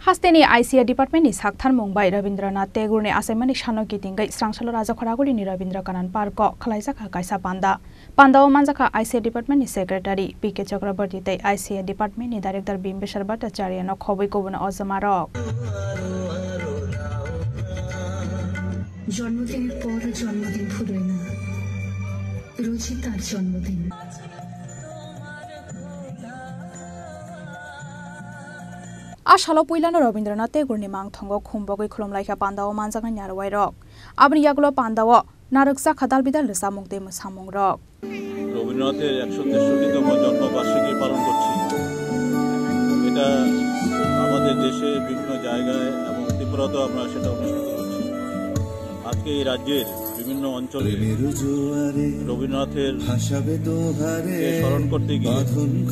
Hasteni ICA Department is Hakthar Mumbai Rabindranath Tagore ne asemani shano kitingai Srangsalo Raja Khoraguli ni Rabindra Kanan Parko Khalaisaka Kaisa Panda Pandao Manjaka ICA Department ni Secretary PK Chakrabarti te ICA Department ni Director Bimbeshwar Bhattacharya no khoboi kobuna Ozamarok জন্মদিনের পর জন্মদিন ফুরোয় না রোজই তার জন্মদিন Ashalo Puilano Rabindranath Tagore ni Mangthongo Khumbogoi Khulumlaikha Pandao Manjaka Nyarwairok Abri Yagulo Pandao Naraksa Khadal Bidal Samungde Musamungrok রবীন্দ্রনাথের ১৬৩তম জন্মবার্ষিকী পালন করছি। এটা আমাদের দেশে বিভিন্ন জায়গায় এবং ত্রিপুরাতেও আমরা সেটা অনুষ্ঠিত করছি। আজকে এই রাজ্যের বিভিন্ন অঞ্চলে রবীন্দ্রনাথের স্মরণ করতে গিয়ে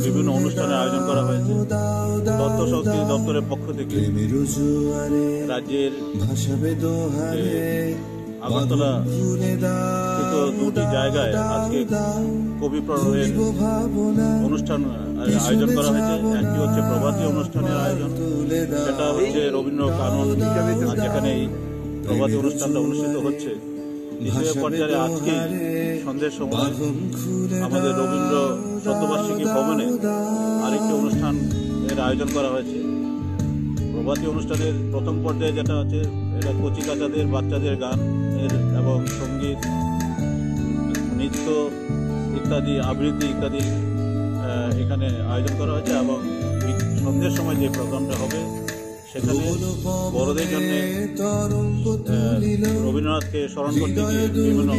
বিভিন্ন অনুষ্ঠানের আয়োজন করা হয়েছে। তথ্য সংস্কৃতি দপ্তরের পক্ষ থেকে রাজ্যের আগরতলা দুটি জায়গায় আজকে কবি প্রণয়ের অনুষ্ঠান আয়োজন করা হয়েছে। একটি হচ্ছে প্রভাতী অনুষ্ঠানের আয়োজন, সেটা হচ্ছে রবীন্দ্র কানন, যেখানে এই প্রভাতী অনুষ্ঠানটা অনুষ্ঠিত হচ্ছে। দ্বিতীয় পর্যায়ে আজকে সন্ধ্যের সময় আমাদের রবীন্দ্র শতবার্ষিকী ভবনে আরেকটি অনুষ্ঠানের আয়োজন করা হয়েছে। প্রভাতী অনুষ্ঠানের প্রথম পর্যায়ে যেটা আছে, এটা কচিকাচাদের বাচ্চাদের গান এবং সঙ্গীত, নৃত্য ইত্যাদি, আবৃত্তি ইত্যাদি এখানে আয়োজন করা হয়েছে। এবং সন্ধ্যের সময় যে প্রোগ্রামটা হবে সেখানে বড়দের জন্য রবীন্দ্রনাথকে স্মরণ করতে গিয়ে বিভিন্ন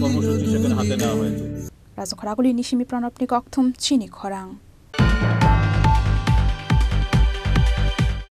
কর্মসূচি সেখানে হাতে নেওয়া হয়েছে। Raja Khoraguli Nishimi Pranopnik Okthum Chini Khorang